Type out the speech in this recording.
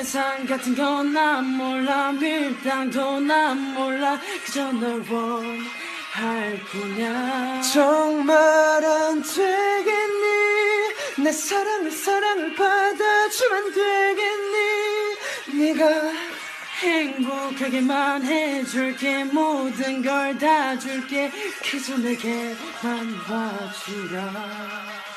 세상 같은 건 난 몰라 밀당도 난 몰라 그저 널 원할 뿐이야 정말 안 되겠니 내 사랑을 받아주면 되겠니 네가 행복하게만 해줄게 모든 걸 다 줄게 그저 내게만 봐주라